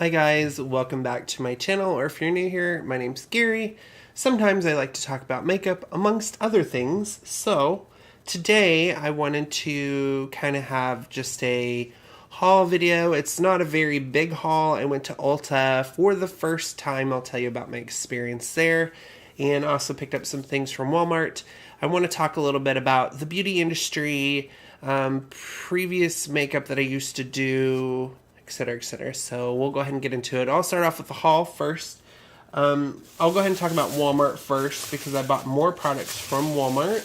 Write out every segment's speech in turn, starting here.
Hi guys, welcome back to my channel, or if you're new here, my name's Gary. Sometimes I like to talk about makeup amongst other things, so today I wanted to kind of have just a haul video. It's not a very big haul. I went to Ulta for the first time. I'll tell you about my experience there, and also picked up some things from Walmart. I want to talk a little bit about the beauty industry, previous makeup that I used to do, etc., etc. So we'll go ahead and get into it. I'll start off with the haul first. I'll go ahead and talk about Walmart first because I bought more products from Walmart.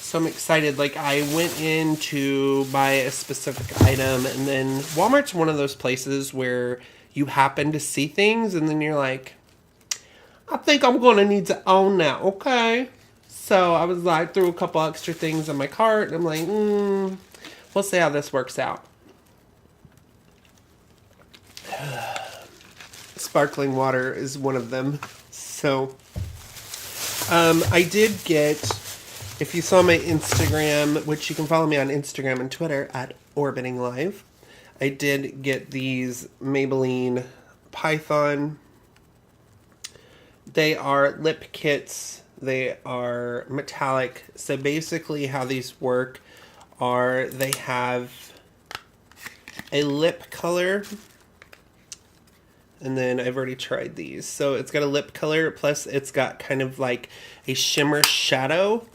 So I'm excited. Like, I went in to buy a specific item, and then Walmart's one of those places where you happen to see things, and then you're like, I think I'm going to need to own that, okay? So I was like, threw a couple extra things in my cart, and I'm like, we'll see how this works out. Sparkling water is one of them. So I did get, if you saw my Instagram, which you can follow me on Instagram and Twitter at Orbiting Live, I did get these Maybelline Python. They are lip kits. They are metallic. So basically how these work are they have a lip color, and then I've already tried these. So it's got a lip color, plus it's got kind of like a shimmer shadow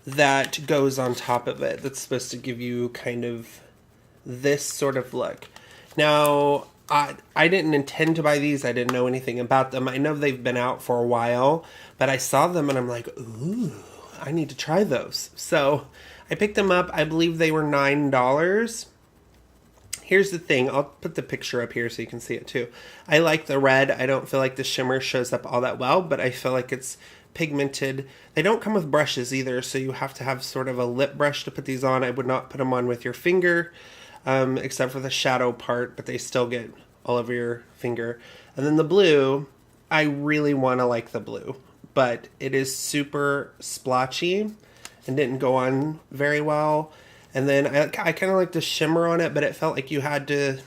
that goes on top of it. That's supposed to give you kind of this sort of look. Now, I didn't intend to buy these. I didn't know anything about them. I know they've been out for a while, but I saw them and I'm like, ooh, I need to try those. So I picked them up. I believe they were $9. Here's the thing. I'll put the picture up here so you can see it too. I like the red. I don't feel like the shimmer shows up all that well, but I feel like it's pigmented. They don't come with brushes either, so you have to have sort of a lip brush to put these on. I would not put them on with your finger, except for the shadow part, but they still get all over your finger. And then the blue, I really want to like the blue, but it is super splotchy and didn't go on very well. And then I kind of like the shimmer on it, but it felt like you had to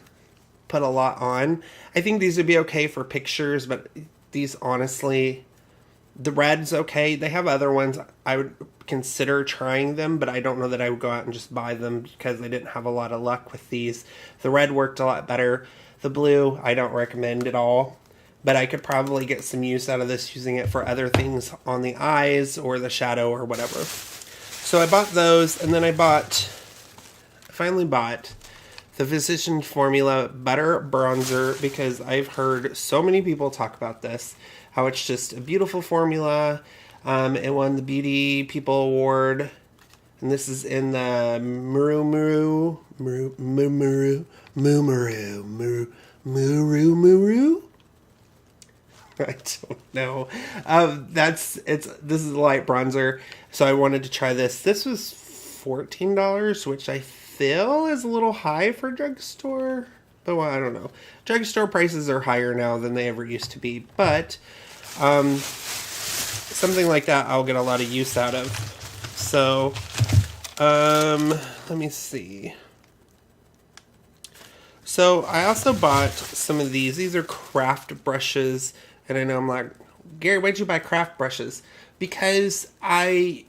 put a lot on. I think these would be okay for pictures, but these honestly, the red's okay. They have other ones. I would consider trying them, but I don't know that I would go out and just buy them because I didn't have a lot of luck with these. The red worked a lot better. The blue, I don't recommend at all, but I could probably get some use out of this using it for other things on the eyes or the shadow or whatever. So I bought those, and then I finally bought the Physicians Formula Butter Bronzer because I've heard so many people talk about this, how it's just a beautiful formula. It won the Beauty People Award, and this is in the Muru. I don't know. This is a light bronzer, so I wanted to try this. This was $14, which I feel is a little high for drugstore, but well, I don't know. Drugstore prices are higher now than they ever used to be, but something like that I'll get a lot of use out of. So let me see. So I also bought some of these. These are craft brushes. And I know I'm like, Gary, why'd you buy craft brushes? Because I,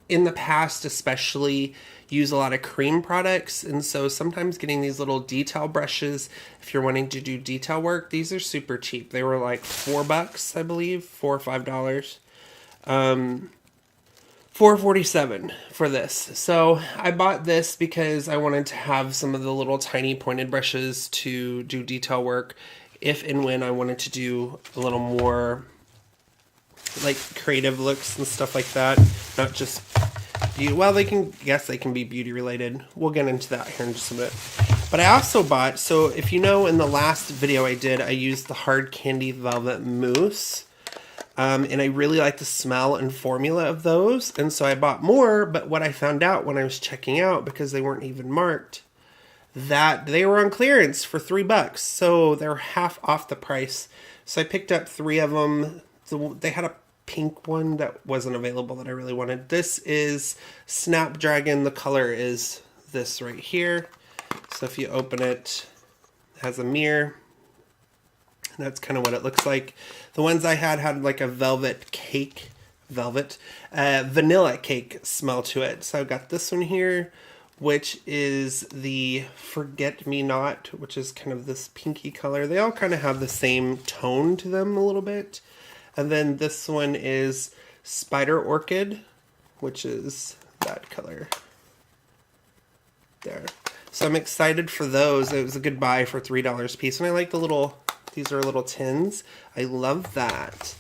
in the past especially, use a lot of cream products. And so sometimes getting these little detail brushes, if you're wanting to do detail work, these are super cheap. They were like $4, I believe, $4 or $5. $4.47 for this. So I bought this because I wanted to have some of the little tiny pointed brushes to do detail work if and when I wanted to do a little more like creative looks and stuff like that. Not just beauty. Well, they can be beauty related. We'll get into that here in just a bit. But I also bought, so if you know in the last video I did, I used the Hard Candy Velvet Mousse. And I really like the smell and formula of those. And so I bought more, but what I found out when I was checking out, because they weren't even marked, that they were on clearance for $3. So they're half off the price. So I picked up 3 of them. They had a pink one that wasn't available that I really wanted. This is Snapdragon. The color is this right here. So if you open it, it has a mirror. And that's kind of what it looks like. The ones I had like a vanilla cake smell to it. So I've got this one here, which is the Forget Me Not, which is kind of this pinky color. They all kind of have the same tone to them a little bit. And then this one is Spider Orchid, which is that color there. So I'm excited for those. It was a good buy for $3 a piece. And I like the little, these are little tins. I love that.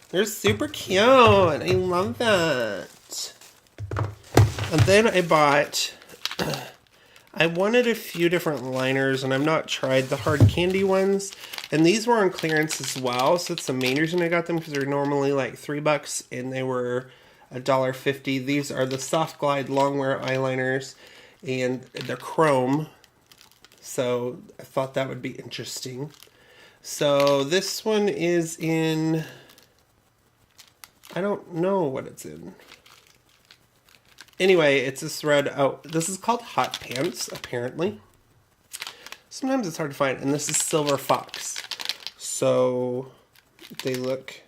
They're super cute. I love that. And then I bought, I wanted a few different liners, and I've not tried the hard candy ones. And these were on clearance as well. So it's the main reason I got them, because they're normally like $3 and they were $1.50. These are the Soft Glide Longwear eyeliners, and they're chrome. So I thought that would be interesting. So this one is in, I don't know what it's in. Anyway, it's this red, oh, this is called Hot Pants, apparently. Sometimes it's hard to find, and this is Silver Fox. So they look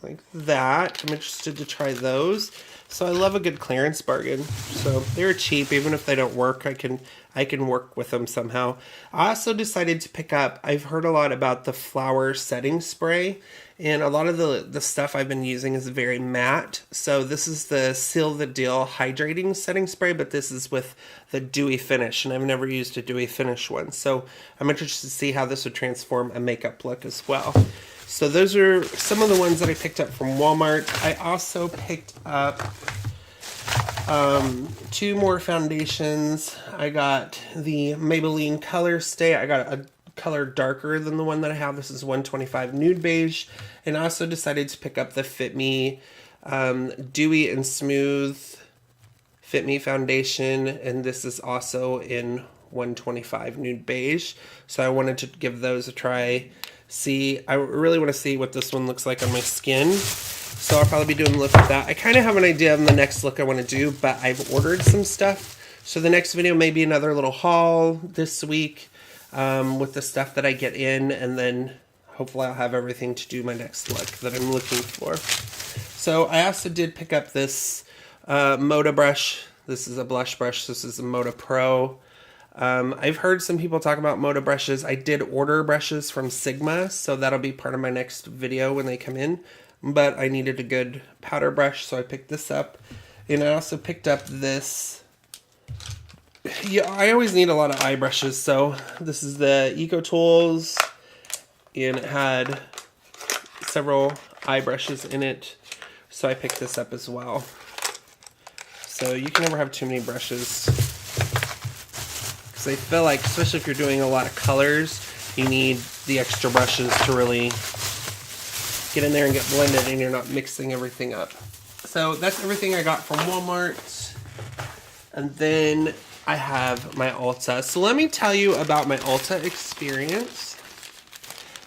like that. I'm interested to try those. So I love a good clearance bargain. So they're cheap, even if they don't work. I can work with them somehow. I also decided to pick up, I've heard a lot about the flower setting spray, and a lot of the stuff I've been using is very matte. So this is the Seal the Deal hydrating setting spray, but this is with the dewy finish, and I've never used a dewy finish one. So I'm interested to see how this would transform a makeup look as well. So those are some of the ones that I picked up from Walmart. I also picked up 2 more foundations. I got the Maybelline Color Stay. I got a color darker than the one that I have. This is 125 Nude Beige. And I also decided to pick up the Fit Me Dewy and Smooth Fit Me Foundation. And this is also in 125 Nude Beige. So I wanted to give those a try. I really want to see what this one looks like on my skin. So I'll probably be doing a look at that. I kind of have an idea of the next look I want to do, but I've ordered some stuff. So the next video may be another little haul this week with the stuff that I get in, and then hopefully I'll have everything to do my next look that I'm looking for. So I also did pick up this Moda brush. This is a blush brush. This is a Moda Pro. I've heard some people talk about Moda brushes. I did order brushes from Sigma, so that'll be part of my next video when they come in. But I needed a good powder brush, so I picked this up. And I also picked up this. Yeah, I always need a lot of eye brushes, so this is the Eco Tools, and it had several eye brushes in it, so I picked this up as well. So you can never have too many brushes, because I feel like, especially if you're doing a lot of colors, you need the extra brushes to really get in there and get blended, and you're not mixing everything up. So that's everything I got from Walmart. And then I have my Ulta. So let me tell you about my Ulta experience.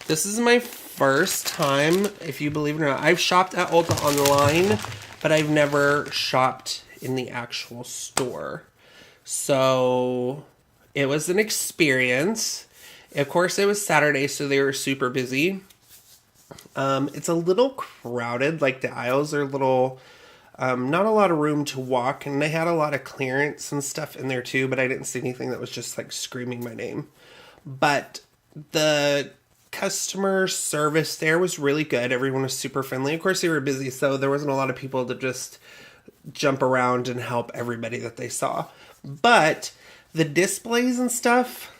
This is my first time, if you believe it or not. I've shopped at Ulta online, but I've never shopped in the actual store. So it was an experience. Of course, it was Saturday, so they were super busy. It's a little crowded, like the aisles are a little, not a lot of room to walk, and they had a lot of clearance and stuff in there too, but I didn't see anything that was just like screaming my name. But the customer service there was really good. Everyone was super friendly. Of course, they were busy, so there wasn't a lot of people to just jump around and help everybody that they saw. But the displays and stuff,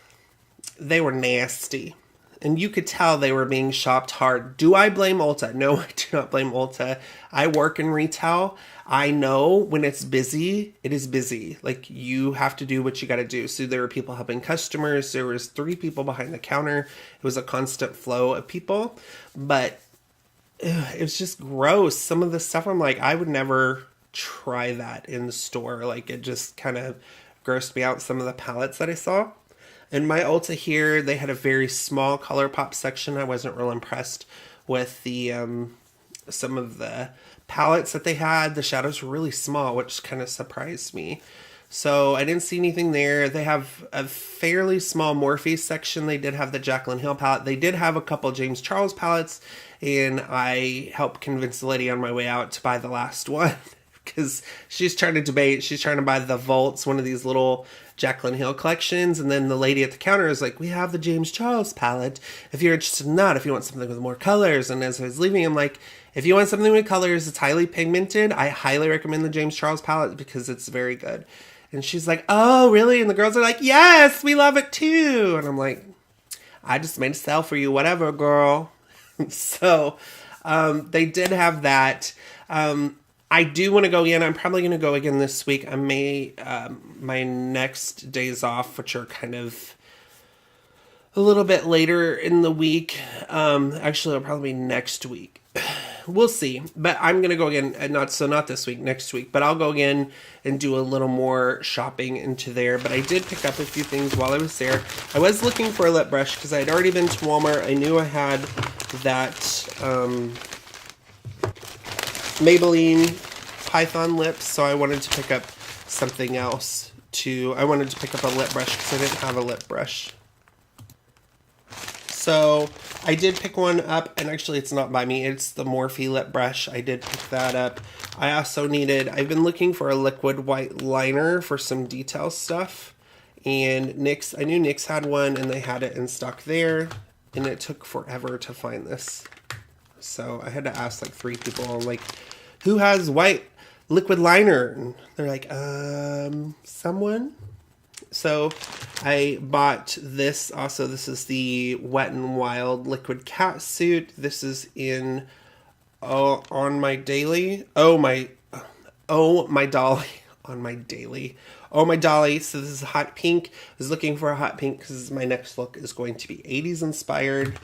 they were nasty. And you could tell they were being shopped hard. Do I blame Ulta? No, I do not blame Ulta. I work in retail. I know when it's busy, it is busy. Like, you have to do what you got to do. So there were people helping customers. There was 3 people behind the counter. It was a constant flow of people. But it was just gross. Some of the stuff, I'm like, I would never try that in the store. Like, it just kind of grossed me out, some of the palettes that I saw. In my Ulta here, they had a very small ColourPop section. I wasn't real impressed with the some of the palettes that they had. The shadows were really small, which kind of surprised me. So I didn't see anything there. They have a fairly small Morphe section. They did have the Jaclyn Hill palette. They did have a couple James Charles palettes, and I helped convince the lady on my way out to buy the last one because she's trying to debate. She's trying to buy the Vaults, one of these little Jaclyn Hill collections, and then the lady at the counter is like, we have the James Charles palette if you're interested in that, if you want something with more colors. And as I was leaving, I'm like, if you want something with colors, it's highly pigmented, I highly recommend the James Charles palette because it's very good. And she's like, oh, really? And the girls are like, yes, we love it too. And I'm like, I just made a sale for you, whatever, girl. So they did have that. I do want to go again. I'm probably going to go again this week. I may, my next days off, which are kind of a little bit later in the week. Actually, it'll probably be next week. We'll see. But I'm going to go again, not this week, next week. But I'll go again and do a little more shopping into there. But I did pick up a few things while I was there. I was looking for a lip brush because I had already been to Walmart. I knew I had that Maybelline Python lips, so I wanted to pick up something else too. I wanted to pick up a lip brush because I didn't have a lip brush. So I did pick one up, and actually it's not by me, it's the Morphe lip brush. I did pick that up. I also needed, I've been looking for a liquid white liner for some detail stuff, and NYX, I knew NYX had one and they had it in stock there, and it took forever to find this. So I had to ask like 3 people, like, who has white liquid liner? And they're like, someone? So I bought this also. This is the Wet n Wild Liquid Cat Suit. This is in On My Daily. Oh my dolly. On My Daily. Oh my dolly. So this is hot pink. I was looking for a hot pink because my next look is going to be 80s inspired.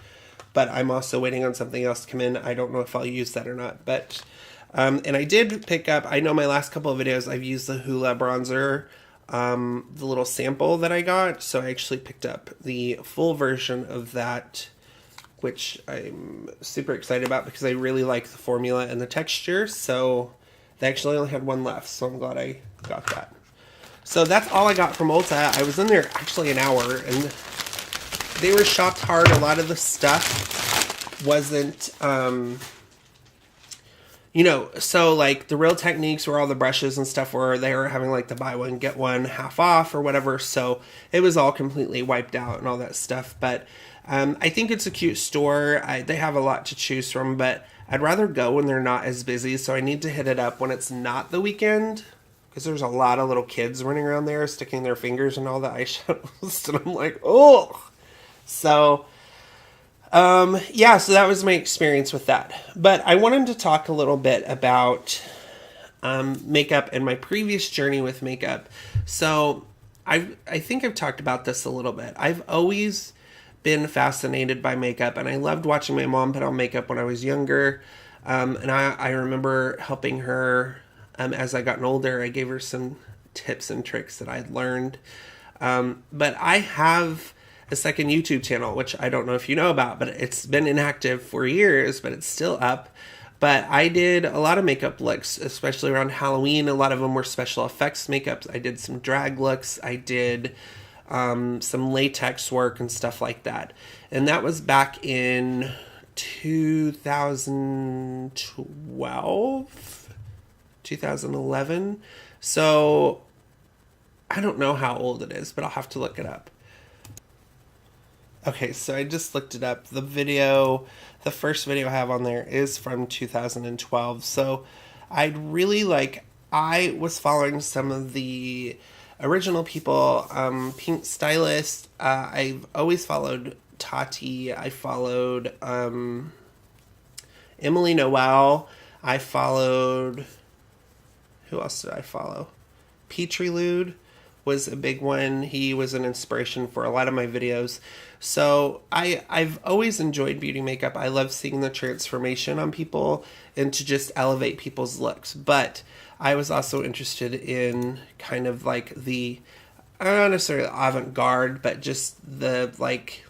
But I'm also waiting on something else to come in. I don't know if I'll use that or not. But and I did pick up, I know my last couple of videos I've used the Hoola bronzer, the little sample that I got. So I actually picked up the full version of that, which I'm super excited about because I really like the formula and the texture. So they actually only had one left, so I'm glad I got that. So that's all I got from Ulta. I was in there actually an hour, and they were shopped hard. A lot of the stuff wasn't, you know, so like the Real Techniques where all the brushes and stuff were, they were having like the buy one, get one half off or whatever. So it was all completely wiped out and all that stuff. But I think it's a cute store. They have a lot to choose from, but I'd rather go when they're not as busy. So I need to hit it up when it's not the weekend, because there's a lot of little kids running around there sticking their fingers in all the eyeshadows. And I'm like, oh. So yeah, so that was my experience with that. But I wanted to talk a little bit about makeup and my previous journey with makeup. So I think I've talked about this a little bit. I've always been fascinated by makeup, and I loved watching my mom put on makeup when I was younger. And I remember helping her as I got older. I gave her some tips and tricks that I had learned. But I have a second YouTube channel, which I don't know if you know about, but it's been inactive for years, but it's still up. But I did a lot of makeup looks, especially around Halloween. A lot of them were special effects makeups. I did some drag looks. I did some latex work and stuff like that. And that was back in 2012, 2011. So I don't know how old it is, but I'll have to look it up. Okay, so I just looked it up. The first video I have on there is from 2012. So I was following some of the original people, Pink Stylist. I've always followed Tati. I followed Emily Noel. I followed, who else did I follow? Petrie Lude was a big one. He was an inspiration for a lot of my videos. So I've always enjoyed beauty makeup. I love seeing the transformation on people and to just elevate people's looks. But I was also interested in kind of like the, not necessarily avant-garde, but just the like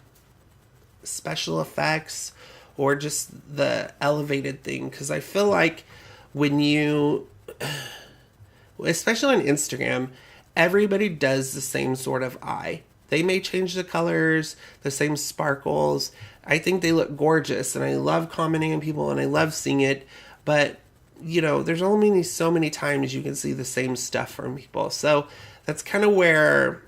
special effects or just the elevated thing. Because I feel like when you, especially on Instagram, everybody does the same sort of eye. They may change the colors, the same sparkles. I think they look gorgeous, and I love commenting on people, and I love seeing it. But, you know, there's only so many times you can see the same stuff from people. So that's kind of where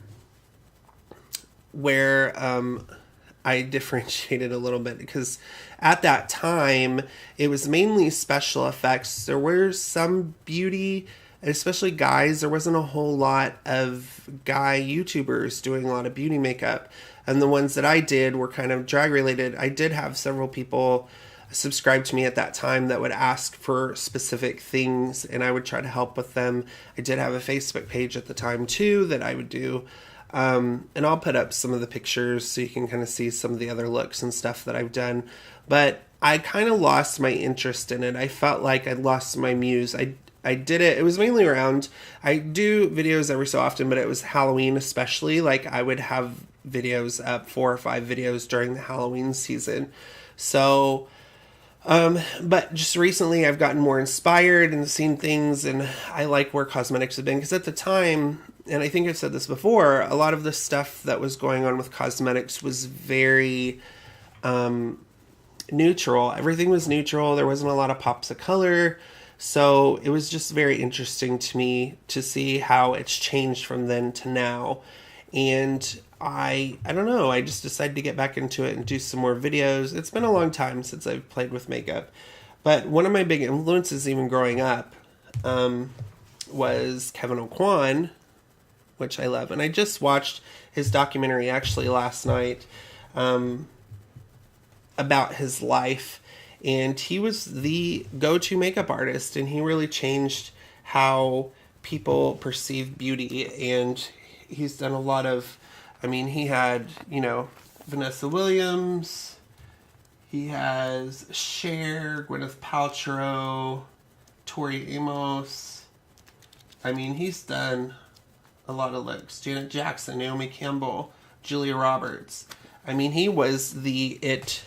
I differentiated a little bit, because at that time it was mainly special effects. There were some beauty, especially guys. There wasn't a whole lot of guy YouTubers doing a lot of beauty makeup, and the ones that I did were kind of drag related. I did have several people subscribe to me at that time that would ask for specific things, and I would try to help with them. I did have a Facebook page at the time too that I would do. And I'll put up some of the pictures so you can kind of see some of the other looks and stuff that I've done. But I kind of lost my interest in it. I felt like I'd lost my muse. I did it. It was mainly around, I do videos every so often, but it was Halloween especially. Like, I would have videos up, 4 or 5 videos during the Halloween season. So, but just recently I've gotten more inspired and seen things, and I like where cosmetics have been. Because at the time, and I think I've said this before, a lot of the stuff that was going on with cosmetics was very neutral. Everything was neutral. There wasn't a lot of pops of color. So it was just very interesting to me to see how it's changed from then to now. And I don't know, I just decided to get back into it and do some more videos. It's been a long time since I've played with makeup. But one of my big influences even growing up was Kevin Aucoin, which I love. And I just watched his documentary actually last night about his life. And he was the go-to makeup artist, and he really changed how people perceive beauty. And he's done a lot of, I mean, he had, you know, Vanessa Williams, he has Cher, Gwyneth Paltrow, Tori Amos. I mean, he's done a lot of looks. Janet Jackson, Naomi Campbell, Julia Roberts. I mean, he was the it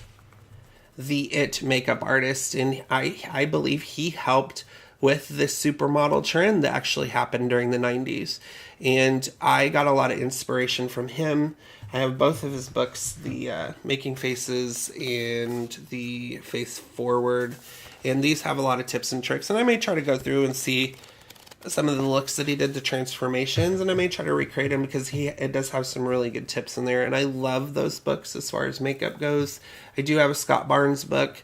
makeup artist, and I believe he helped with this supermodel trend that actually happened during the 90s. And I got a lot of inspiration from him. I have both of his books, the Making Faces and the Face Forward, and these have a lot of tips and tricks. And I may try to go through and see some of the looks that he did, the transformations, and I may try to recreate them, because it does have some really good tips in there, and I love those books as far as makeup goes. I do have a Scott Barnes book,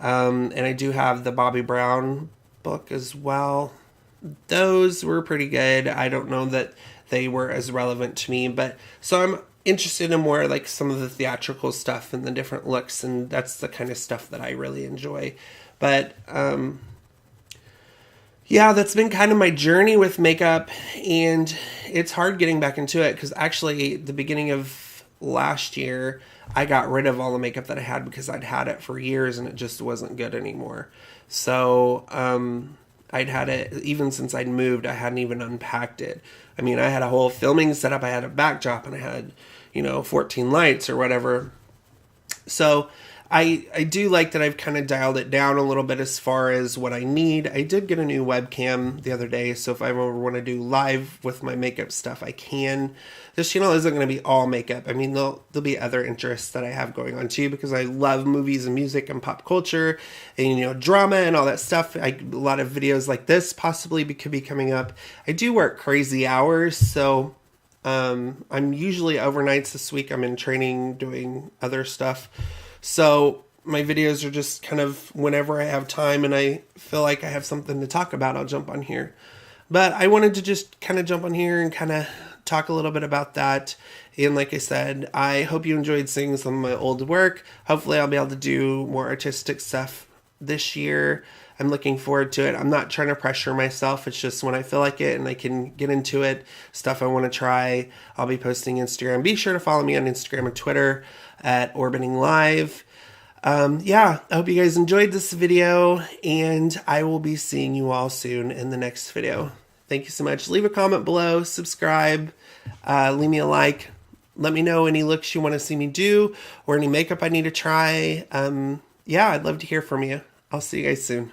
and I do have the Bobby Brown book as well. Those were pretty good. I don't know that they were as relevant to me, but so I'm interested in more like some of the theatrical stuff and the different looks, and that's the kind of stuff that I really enjoy. But yeah, that's been kind of my journey with makeup, and it's hard getting back into it, because actually the beginning of last year I got rid of all the makeup that I had, because I'd had it for years and it just wasn't good anymore. So I'd had it even since I'd moved. I hadn't even unpacked it. I mean, I had a whole filming setup. I had a backdrop, and I had, 14 lights or whatever. So I do like that I've kind of dialed it down a little bit as far as what I need. I did get a new webcam the other day, so if I ever want to do live with my makeup stuff, I can. This channel isn't going to be all makeup. I mean, there'll be other interests that I have going on too, because I love movies and music and pop culture and, drama and all that stuff. A lot of videos like this possibly could be coming up. I do work crazy hours, so I'm usually overnights. This week I'm in training doing other stuff. So my videos are just kind of whenever I have time and I feel like I have something to talk about, I'll jump on here. But I wanted to just kind of jump on here and kind of talk a little bit about that. And like I said, I hope you enjoyed seeing some of my old work. Hopefully I'll be able to do more artistic stuff this year. I'm looking forward to it. I'm not trying to pressure myself. It's just when I feel like it and I can get into it, stuff I want to try, I'll be posting Instagram. Be sure to follow me on Instagram and Twitter at Orbiting Live. Yeah, I hope you guys enjoyed this video, and I will be seeing you all soon in the next video. Thank you so much. Leave a comment below, subscribe, leave me a like. Let me know any looks you want to see me do or any makeup I need to try. Yeah, I'd love to hear from you. I'll see you guys soon.